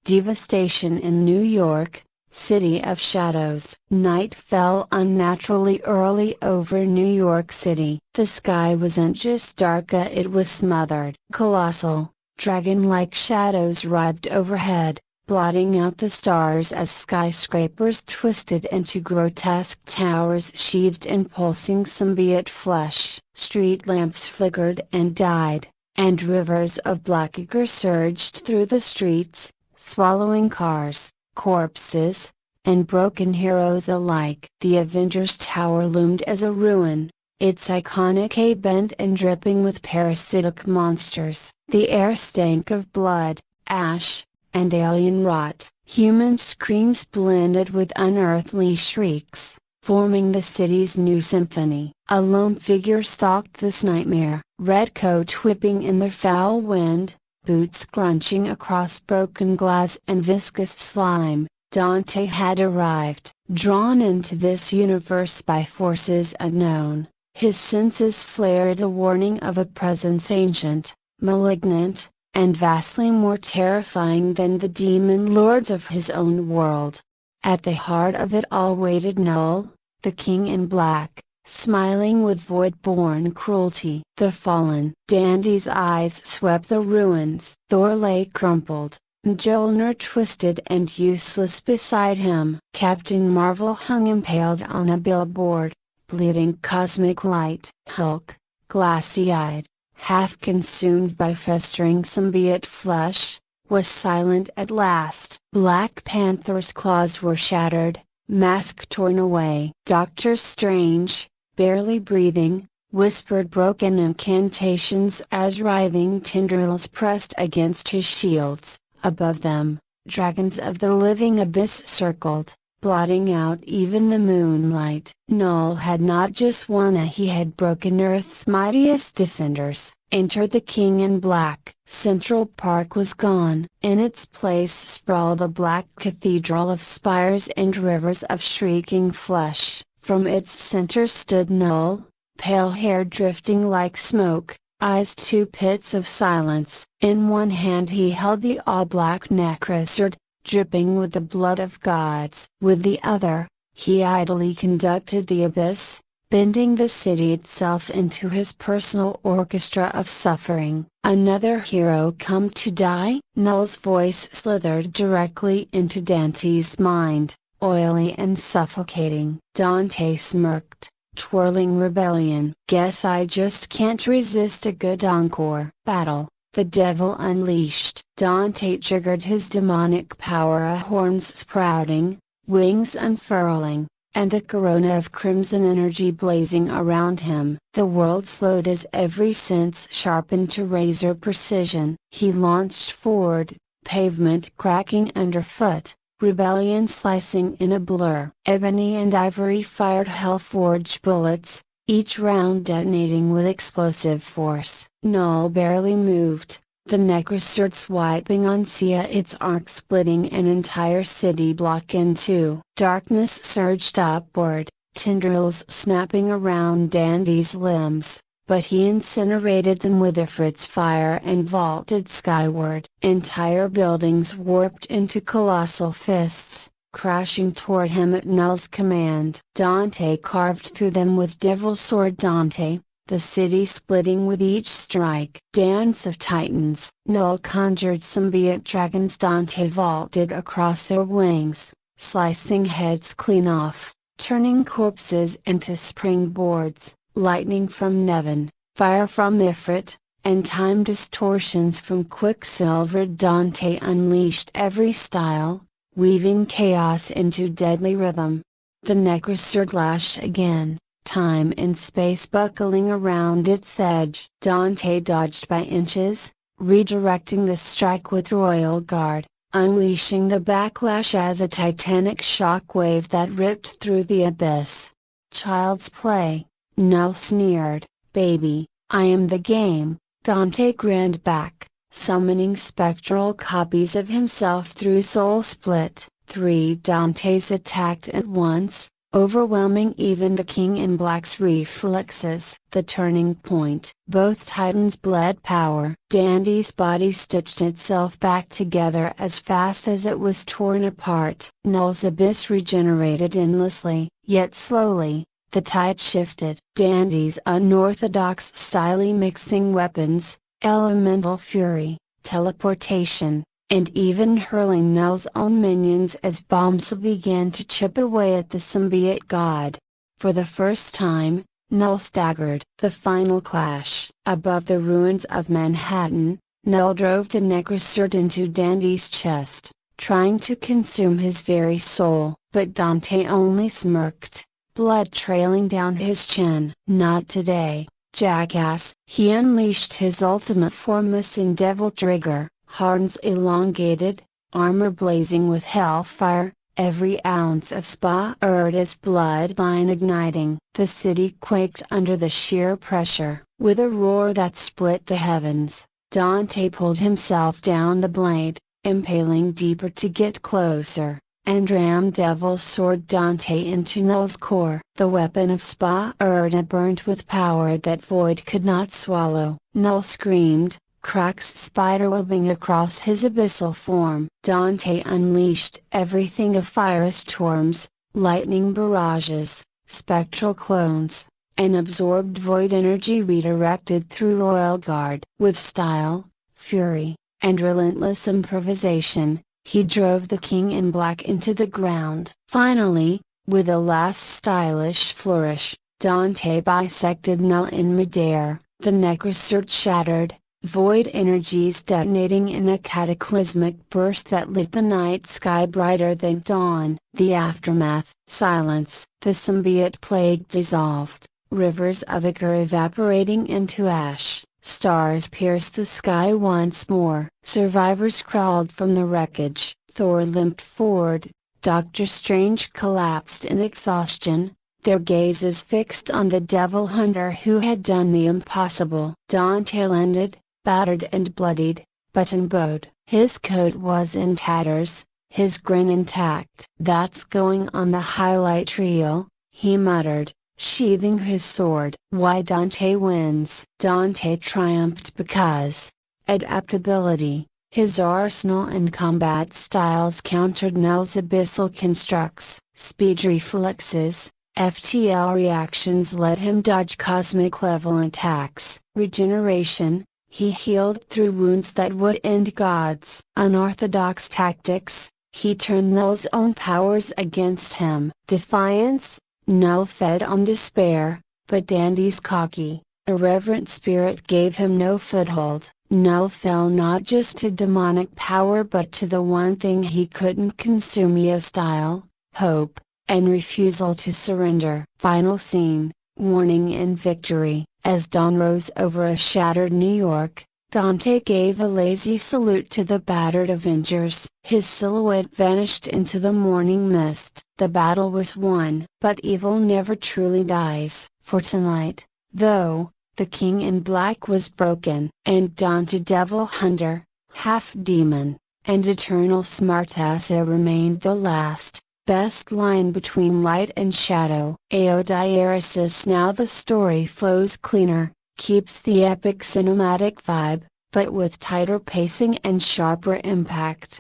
Devastation in New York, City of Shadows. Night fell unnaturally early over New York City. The sky wasn't just dark, it was smothered. Colossal, dragon-like shadows writhed overhead, blotting out the stars as skyscrapers twisted into grotesque towers sheathed in pulsing symbiote flesh. Street lamps flickered and died, and rivers of black ichor surged through the streets, swallowing cars, corpses, and broken heroes alike. The Avengers Tower loomed as a ruin, its iconic A bent and dripping with parasitic monsters. The air stank of blood, ash, and alien rot. Human screams blended with unearthly shrieks, forming the city's new symphony. A lone figure stalked this nightmare, red coat whipping in the foul wind, boots crunching across broken glass and viscous slime. Dante had arrived, drawn into this universe by forces unknown. His senses flared a warning of a presence ancient, malignant, and vastly more terrifying than the demon lords of his own world. At the heart of it all waited Null, the king in black, smiling with void-born cruelty. The fallen dandy's eyes swept the ruins. Thor lay crumpled, Mjolnir twisted and useless beside him. Captain Marvel hung impaled on a billboard, bleeding cosmic light. Hulk, glassy-eyed, half consumed by festering symbiote flesh, was silent at last. Black Panther's claws were shattered, mask torn away. Doctor Strange, barely breathing, whispered broken incantations as writhing tendrils pressed against his shields. Above them, dragons of the living abyss circled, blotting out even the moonlight. Null had not just won, he had broken Earth's mightiest defenders. Enter the king in black. Central Park was gone. In its place sprawled a black cathedral of spires and rivers of shrieking flesh. From its center stood Null, pale hair drifting like smoke, eyes two pits of silence. In one hand he held the all-black necrosword, dripping with the blood of gods. With the other, he idly conducted the abyss, bending the city itself into his personal orchestra of suffering. Another hero come to die? Null's voice slithered directly into Dante's mind, oily and suffocating. Dante smirked, twirling rebellion. Guess I just can't resist a good encore. Battle. The devil unleashed. Dante triggered his demonic power, horns sprouting, wings unfurling, and a corona of crimson energy blazing around him. The world slowed as every sense sharpened to razor precision. He launched forward, pavement cracking underfoot, rebellion slicing in a blur. Ebony and ivory fired hell-forged bullets, each round detonating with explosive force. Null barely moved, the necrosword swiping on Sia, its arc splitting an entire city block in two. Darkness surged upward, tendrils snapping around Dandy's limbs, but he incinerated them with Ifrit's fire and vaulted skyward. Entire buildings warped into colossal fists, crashing toward him at Null's command. Dante carved through them with Devil Sword Dante, the city splitting with each strike. Dance of Titans. Null conjured symbiote dragons. Dante vaulted across their wings, slicing heads clean off, turning corpses into springboards. Lightning from Nevin, fire from Ifrit, and time distortions from Quicksilver. Dante unleashed every style, weaving chaos into deadly rhythm. The necrosword lash again, time and space buckling around its edge. Dante dodged by inches, redirecting the strike with royal guard, unleashing the backlash as a titanic shockwave that ripped through the abyss. Child's play, Null sneered. Baby, I am the game. Dante grinned back, summoning spectral copies of himself through Soul Split. 3 Dantes attacked at once, overwhelming even the King in Black's reflexes. The turning point. Both titans bled power. Dandy's body stitched itself back together as fast as it was torn apart. Null's abyss regenerated endlessly, yet slowly. The tide shifted. Dandy's unorthodox style, mixing weapons, elemental fury, teleportation, and even hurling Null's own minions as bombs began to chip away at the symbiote god. For the first time, Null staggered. The final clash. Above the ruins of Manhattan, Null drove the Necrosword into Dandy's chest, trying to consume his very soul. But Dante only smirked, blood trailing down his chin. Not today, jackass. He unleashed his ultimate formlessing devil trigger. Horns elongated, armor blazing with hellfire, every ounce of Sparta's bloodline igniting. The city quaked under the sheer pressure. With a roar that split the heavens, Dante pulled himself down the blade, impaling deeper to get closer, and rammed Devil's Sword Dante into Null's core. The weapon of Sparta burned with power that void could not swallow. Null screamed, cracks spiderwebbing across his abyssal form. Dante unleashed everything of firestorms, lightning barrages, spectral clones, and absorbed void energy redirected through Royal Guard. With style, fury, and relentless improvisation, he drove the King in Black into the ground. Finally, with a last stylish flourish, Dante bisected Null in midair. The Necrosword shattered, void energies detonating in a cataclysmic burst that lit the night sky brighter than dawn. The aftermath. Silence. The symbiote plague dissolved, rivers of ichor evaporating into ash. Stars pierced the sky once more. Survivors crawled from the wreckage. Thor limped forward. Doctor Strange collapsed in exhaustion, their gazes fixed on the devil hunter who had done the impossible. Dante landed, battered and bloodied, but unbowed. His coat was in tatters, his grin intact. "That's going on the highlight reel," he muttered, sheathing his sword. Why Dante wins? Dante triumphed because adaptability, his arsenal and combat styles countered Null's abyssal constructs. Speed reflexes, FTL reactions let him dodge cosmic level attacks. Regeneration, he healed through wounds that would end gods. Unorthodox tactics, he turned Null's own powers against him. Defiance, Null fed on despair, but Dandy's cocky, irreverent spirit gave him no foothold. Null fell not just to demonic power but to the one thing he couldn't consume: style, hope, and refusal to surrender. Final scene, warning and victory. As dawn rose over a shattered New York, Dante gave a lazy salute to the battered Avengers. His silhouette vanished into the morning mist. The battle was won. But evil never truly dies. For tonight, though, the King in Black was broken. And Dante Devil Hunter, half demon, and eternal smartass remained the last, best line between light and shadow. Aodiaresis. Now the story flows cleaner, keeps the epic cinematic vibe, but with tighter pacing and sharper impact.